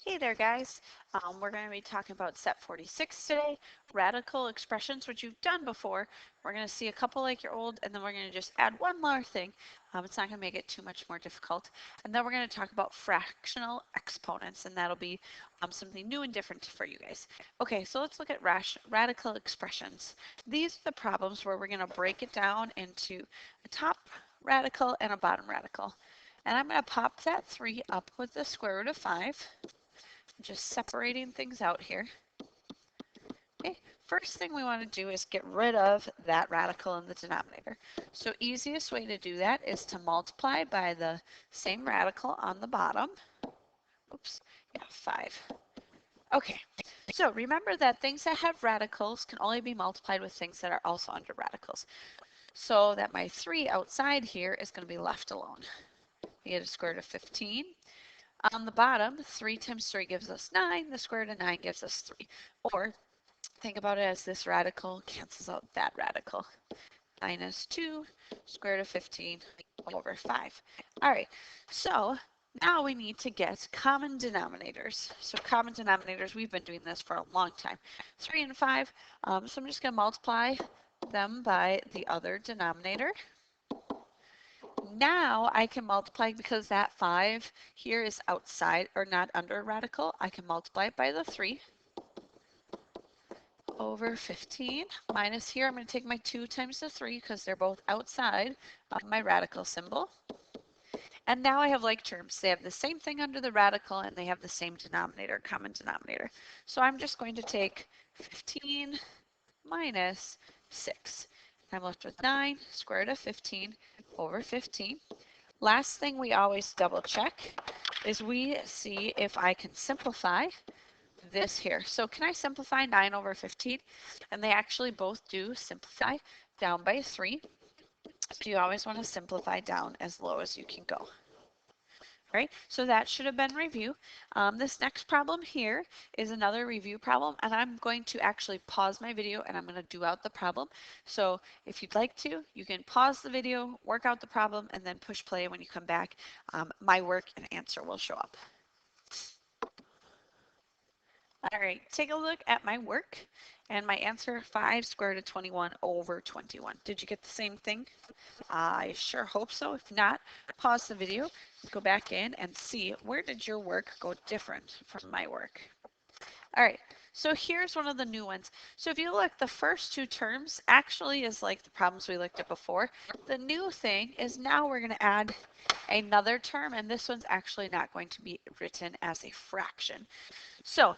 Hey there, guys. We're going to be talking about set 46 today, radical expressions, which you've done before. We're going to see a couple like your old, and then we're going to just add one more thing. It's not going to make it too much more difficult. And then we're going to talk about fractional exponents, and that'll be something new and different for you guys. Okay, so let's look at radical expressions. These are the problems where we're going to break it down into a top radical and a bottom radical. And I'm going to pop that 3 up with the square root of 5. Just separating things out here. Okay, first thing we want to do is get rid of that radical in the denominator. So easiest way to do that is to multiply by the same radical on the bottom. Oops, yeah, 5. Okay, so remember that things that have radicals can only be multiplied with things that are also under radicals. So that my 3 outside here is going to be left alone. We get a square root of 15. On the bottom, 3 times 3 gives us 9. The square root of 9 gives us 3. Or think about it as this radical cancels out that radical. Minus 2 square root of 15 over 5. All right, so now we need to get common denominators. So common denominators, we've been doing this for a long time. 3 and 5, so I'm just going to multiply them by the other denominator. Now I can multiply, because that 5 here is outside or not under a radical, I can multiply it by the 3 over 15 minus here I'm going to take my 2 times the 3 because they're both outside of my radical symbol. And now I have like terms. They have the same thing under the radical and they have the same denominator, common denominator. So I'm just going to take 15 minus 6. I'm left with 9 square root of 15 over 15. Last thing we always double check is we see if I can simplify this here. So can I simplify 9 over 15? And they actually both do simplify down by 3. So you always want to simplify down as low as you can go. Right? So that should have been review. This next problem here is another review problem, and I'm going to actually pause my video and I'm going to do out the problem. So if you'd like to, you can pause the video, work out the problem, and then push play when you come back. My work and answer will show up. All right, take a look at my work and my answer, 5 square root of 21 over 21. Did you get the same thing? I sure hope so. If not, pause the video, go back in and see where did your work go different from my work. All right, so here's one of the new ones. So if you look, the first 2 terms actually is like the problems we looked at before. The new thing is now we're going to add another term, and this one's actually not going to be written as a fraction. So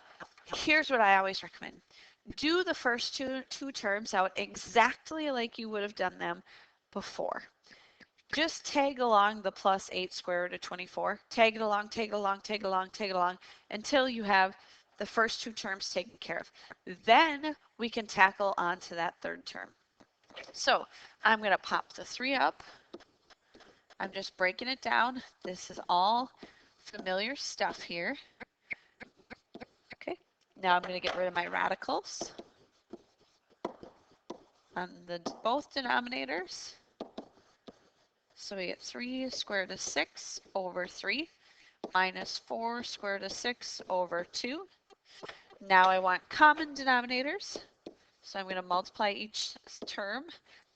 here's what I always recommend. Do the first two terms out exactly like you would have done them before. Just tag along the plus 8 square root of 24. Tag it along, tag it along, tag it along, tag it along until you have the first 2 terms taken care of. Then we can tackle on to that third term. So I'm going to pop the 3 up. I'm just breaking it down. This is all familiar stuff here. Okay, now I'm going to get rid of my radicals on both denominators. So we get 3 square root of 6 over 3 minus 4 square root of 6 over 2. Now I want common denominators. So I'm going to multiply each term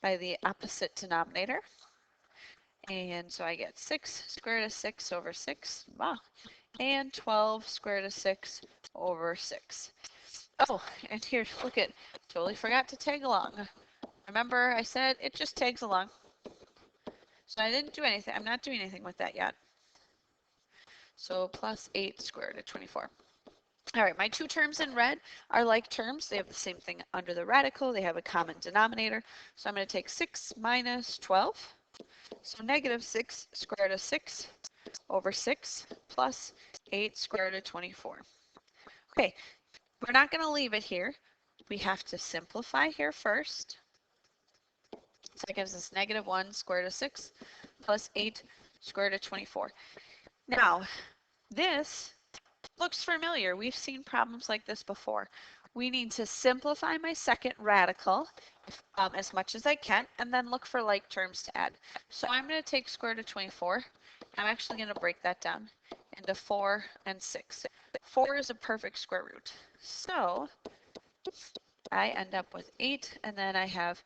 by the opposite denominator. And so I get 6 square root of 6 over 6. Wow. And 12 square root of 6 over 6. Oh, and here, look at, totally forgot to tag along. Remember I said it just tags along. So I didn't do anything. I'm not doing anything with that yet. So plus 8 square root of 24. All right, my 2 terms in red are like terms. They have the same thing under the radical. They have a common denominator. So I'm going to take 6 minus 12. So negative 6 square root of 6 over 6 plus 8 square root of 24. Okay, we're not going to leave it here. We have to simplify here first. So that gives us negative 1 square root of 6 plus 8 square root of 24. Now, this looks familiar. We've seen problems like this before. We need to simplify my second radical as much as I can, and then look for like terms to add. So I'm going to take square root of 24. I'm actually going to break that down into 4 and 6. 4 is a perfect square root. So I end up with 8, and then I have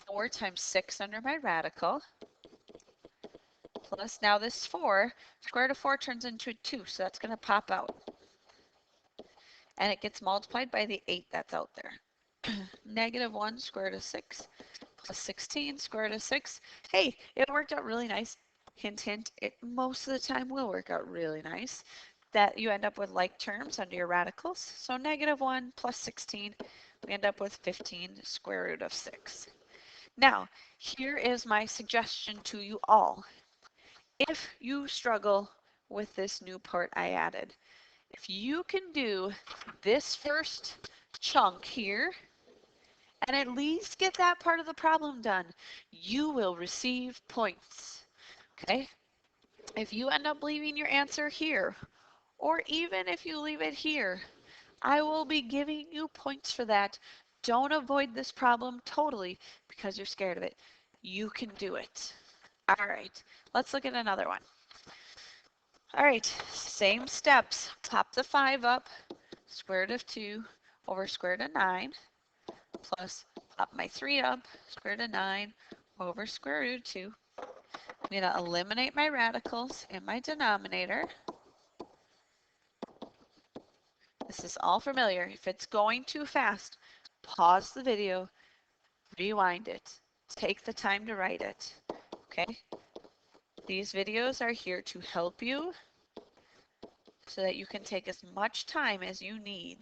4 times 6 under my radical, plus now this 4, square root of 4 turns into a 2, so that's going to pop out. And it gets multiplied by the 8 that's out there. Negative 1 square root of 6 plus 16 square root of 6. Hey, it worked out really nice. Hint, hint, it most of the time will work out really nice. That you end up with like terms under your radicals. So negative 1 plus 16, we end up with 15 square root of 6. Now, here is my suggestion to you all. If you struggle with this new part I added, if you can do this first chunk here and at least get that part of the problem done, you will receive points. Okay? If you end up leaving your answer here, or even if you leave it here, I will be giving you points for that. Don't avoid this problem totally because you're scared of it. You can do it. All right, let's look at another one. All right, same steps. Pop the 5 up, square root of 2 over square root of 9, plus pop my 3 up, square root of 9 over square root of 2. I'm going to eliminate my radicals in my denominator. This is all familiar. If it's going too fast, pause the video, rewind it, take the time to write it. Okay? These videos are here to help you so that you can take as much time as you need.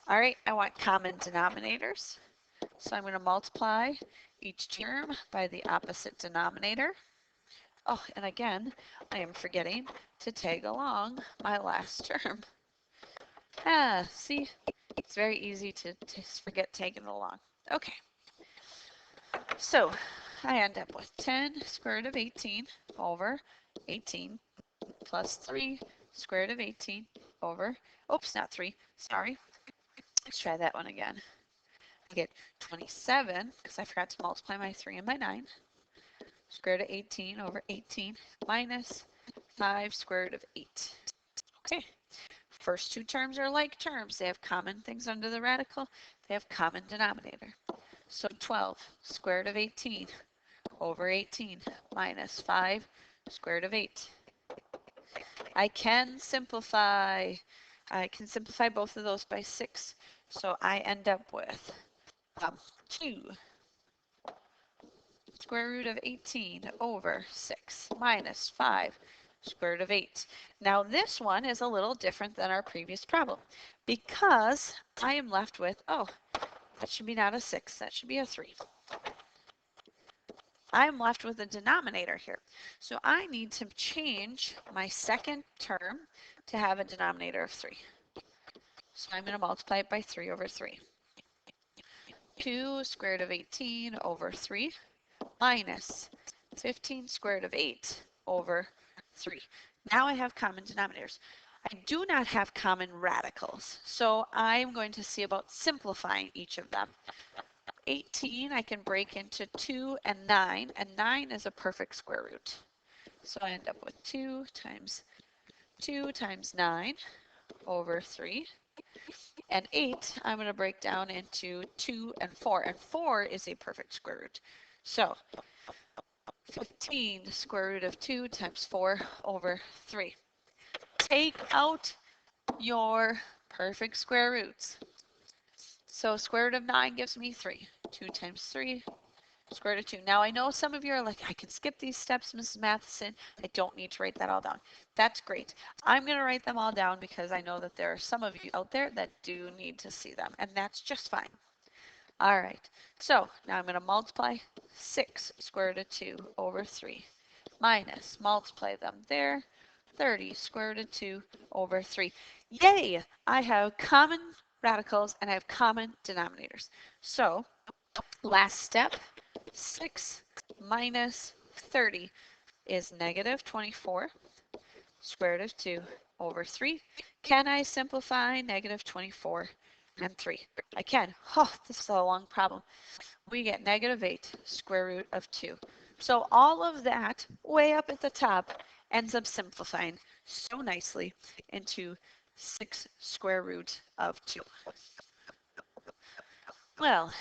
All right, I want common denominators. So I'm going to multiply each term by the opposite denominator. Oh, and again, I am forgetting to tag along my last term. See, it's very easy to forget tagging along. Okay, so I end up with 10 square root of 18 over 18 plus 3 square root of 18 over, oops, not 3, sorry. Let's try that one again. I get 27, because I forgot to multiply my 3 and my 9, square root of 18 over 18 minus 5 square root of 8. Okay, first two terms are like terms. They have common things under the radical. They have common denominator. So 12 square root of 18 over 18 minus 5 square root of 8. I can simplify. I can simplify both of those by 6. So I end up with 2 square root of 18 over 6 minus 5 square root of 8. Now this one is a little different than our previous problem because I am left with, oh, that should be not a 6, that should be a 3. I'm left with a denominator here. So I need to change my second term to have a denominator of 3. So I'm going to multiply it by 3 over 3. 2 square root of 18 over 3 minus 15 square root of 8 over 3. Now I have common denominators. I do not have common radicals, so I'm going to see about simplifying each of them. 18 I can break into 2 and 9 is a perfect square root. So I end up with 2 times 9 over 3. And 8 I'm going to break down into 2 and 4, and 4 is a perfect square root. So 15 square root of 2 times 4 over 3. Take out your perfect square roots. So square root of 9 gives me 3. 2 times 3, square root of 2. Now I know some of you are like, I can skip these steps, Mrs. Matheson. I don't need to write that all down. That's great. I'm going to write them all down because I know that there are some of you out there that do need to see them, and that's just fine. All right, so now I'm going to multiply 6 square root of 2 over 3 minus, multiply them there, 30 square root of 2 over 3. Yay! I have common radicals and I have common denominators. So last step, 6 minus 30 is negative 24 square root of 2 over 3. Can I simplify negative 24 and 3? I can. Oh, this is a long problem. We get negative 8 square root of 2. So all of that way up at the top ends up simplifying so nicely into 6 square root of 2. Well,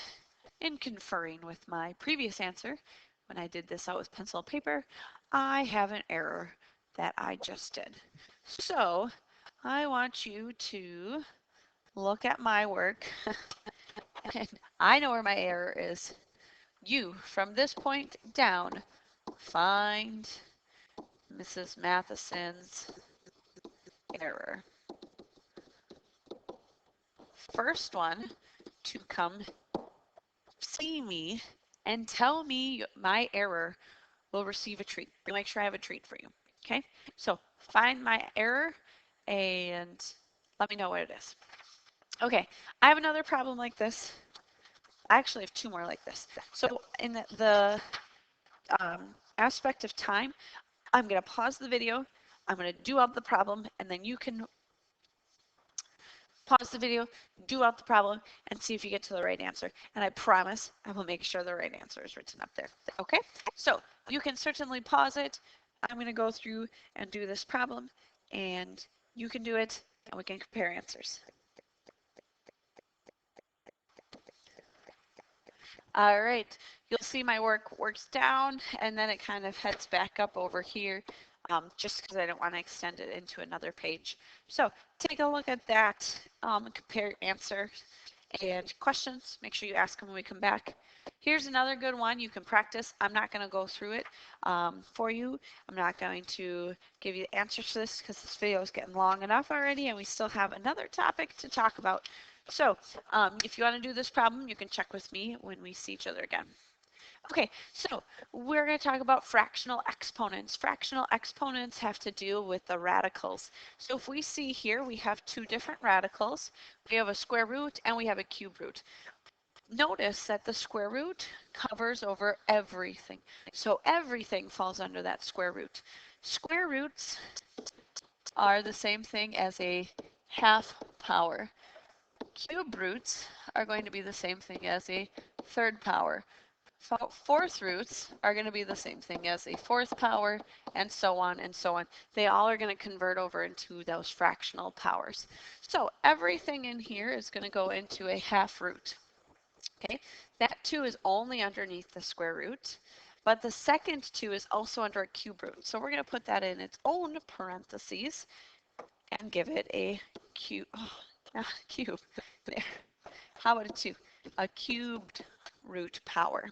in conferring with my previous answer, when I did this out with pencil and paper, I have an error that I just did. So I want you to look at my work, and I know where my error is. You, from this point down, find Mrs. Matheson's error. First one to come see me and tell me my error will receive a treat. We'll make sure I have a treat for you. Okay? So find my error and let me know what it is. Okay, I have another problem like this. I actually have 2 more like this. So in the aspect of time, I'm going to pause the video. I'm going to do out the problem, and then you can pause the video, do out the problem, and see if you get to the right answer. And I promise I will make sure the right answer is written up there. Okay? So you can certainly pause it. I'm going to go through and do this problem, and you can do it, and we can compare answers. All right, you'll see my work works down and then it kind of heads back up over here just because I don't want to extend it into another page. So take a look at that, compare answer and questions. Make sure you ask them when we come back. Here's another good one you can practice. I'm not going to go through it for you. I'm not going to give you the answers to this because this video is getting long enough already and we still have another topic to talk about. So if you want to do this problem, you can check with me when we see each other again. Okay, so we're going to talk about fractional exponents. Fractional exponents have to do with the radicals. So if we see here, we have 2 different radicals. We have a square root and we have a cube root. Notice that the square root covers over everything. So everything falls under that square root. Square roots are the same thing as a half power. Cube roots are going to be the same thing as a third power. Fourth roots are going to be the same thing as a fourth power, and so on and so on. They all are going to convert over into those fractional powers. So everything in here is going to go into a half root. Okay, that 2 is only underneath the square root, but the second 2 is also under a cube root. So we're going to put that in its own parentheses and give it a cube. Oh, cube. There. How about a 2? A cubed root power.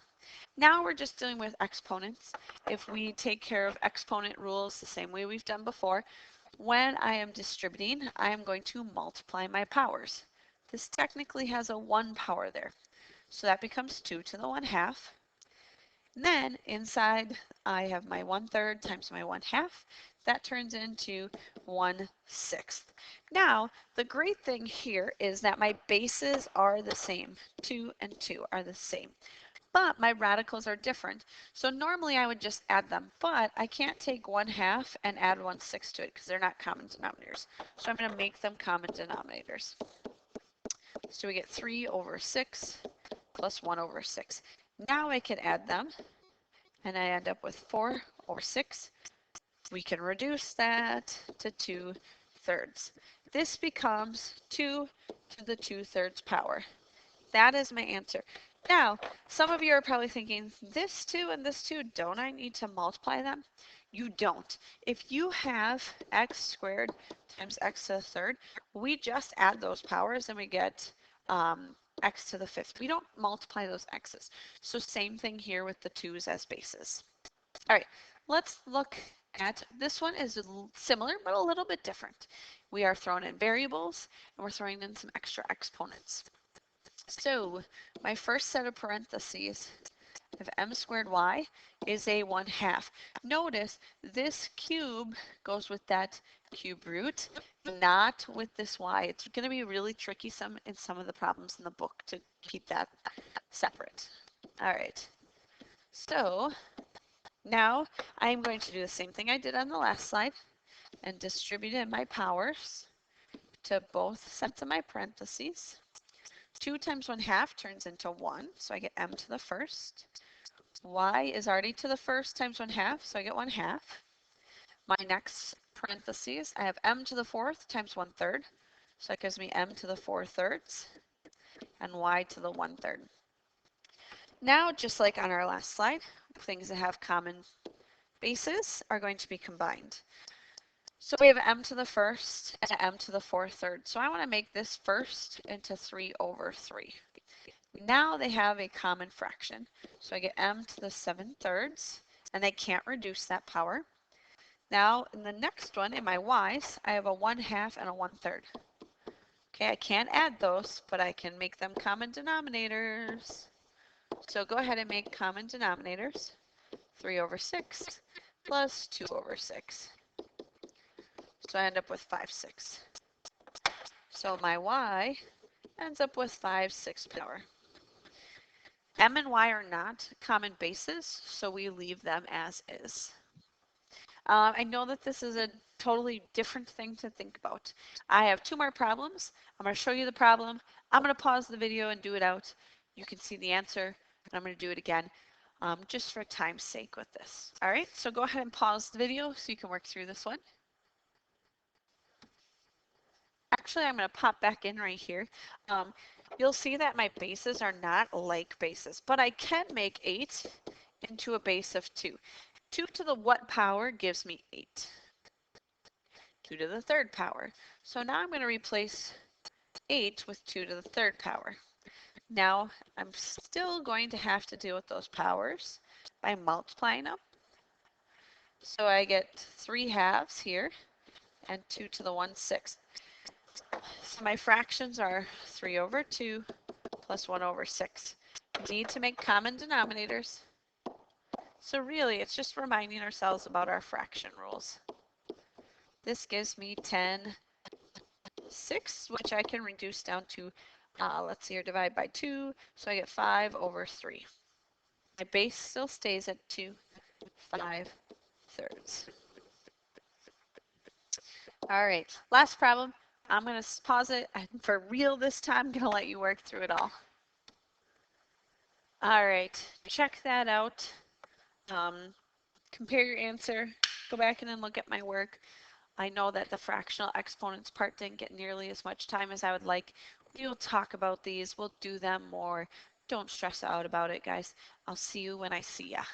Now we're just dealing with exponents. If we take care of exponent rules the same way we've done before, when I am distributing, I am going to multiply my powers. This technically has a 1 power there. So that becomes 2 to the 1/2. Then inside I have my 1/3 times my 1/2. That turns into 1/6. Now the great thing here is that my bases are the same. 2 and 2 are the same. But my radicals are different. So normally I would just add them, but I can't take 1/2 and add 1/6 to it because they're not common denominators. So I'm going to make them common denominators. So we get 3/6 plus 1/6. Now I can add them, and I end up with 4/6. We can reduce that to 2/3. This becomes 2 to the 2/3 power. That is my answer. Now, some of you are probably thinking, this 2 and this 2, don't I need to multiply them? You don't. If you have x squared times x to the third, we just add those powers and we get x to the 5th. We don't multiply those x's. So same thing here with the 2's as bases. All right, let's look at this one is similar but a little bit different. We are throwing in variables and we're throwing in some extra exponents. So my first set of parentheses of m squared y is a 1/2. Notice this cube goes with that cube root, not with this y. It's going to be really tricky in some of the problems in the book to keep that separate. All right. So now I'm going to do the same thing I did on the last slide and distribute in my powers to both sets of my parentheses. 2 times 1/2 turns into 1, so I get m to the first. Y is already to the first times 1/2, so I get 1/2. My next parentheses, I have m to the fourth times 1/3. So that gives me m to the 4/3 and y to the 1/3. Now, just like on our last slide, things that have common bases are going to be combined. So we have m to the first and m to the 4/3. So I want to make this first into 3/3. Now they have a common fraction. So I get m to the 7/3, and they can't reduce that power. Now in the next one, in my y's, I have a 1/2 and a 1/3. Okay, I can't add those, but I can make them common denominators. So go ahead and make common denominators. 3/6 plus 2/6. So I end up with 5/6. So my y ends up with 5/6 power. M and y are not common bases, so we leave them as is. I know that this is a totally different thing to think about. I have 2 more problems. I'm going to show you the problem. I'm going to pause the video and do it out. You can see the answer, and I'm going to do it again just for time's sake with this. All right, so go ahead and pause the video so you can work through this one. Actually, I'm going to pop back in right here. You'll see that my bases are not like bases, but I can make 8 into a base of 2. 2 to the what power gives me 8? 2 to the 3rd power. So now I'm going to replace 8 with 2 to the 3rd power. Now I'm still going to have to deal with those powers by multiplying them. So I get 3/2 here and 2 to the 1/6. So my fractions are 3/2 plus 1/6. We need to make common denominators. So really, it's just reminding ourselves about our fraction rules. This gives me 10/6, which I can reduce down to, let's see here, divide by 2. So I get 5/3. My base still stays at 2 5/3. All right, last problem. I'm going to pause it. And for real this time, I'm going to let you work through it all. All right, check that out. Compare your answer. Go back in and look at my work. I know that the fractional exponents part didn't get nearly as much time as I would like. We'll talk about these. We'll do them more. Don't stress out about it, guys. I'll see you when I see ya.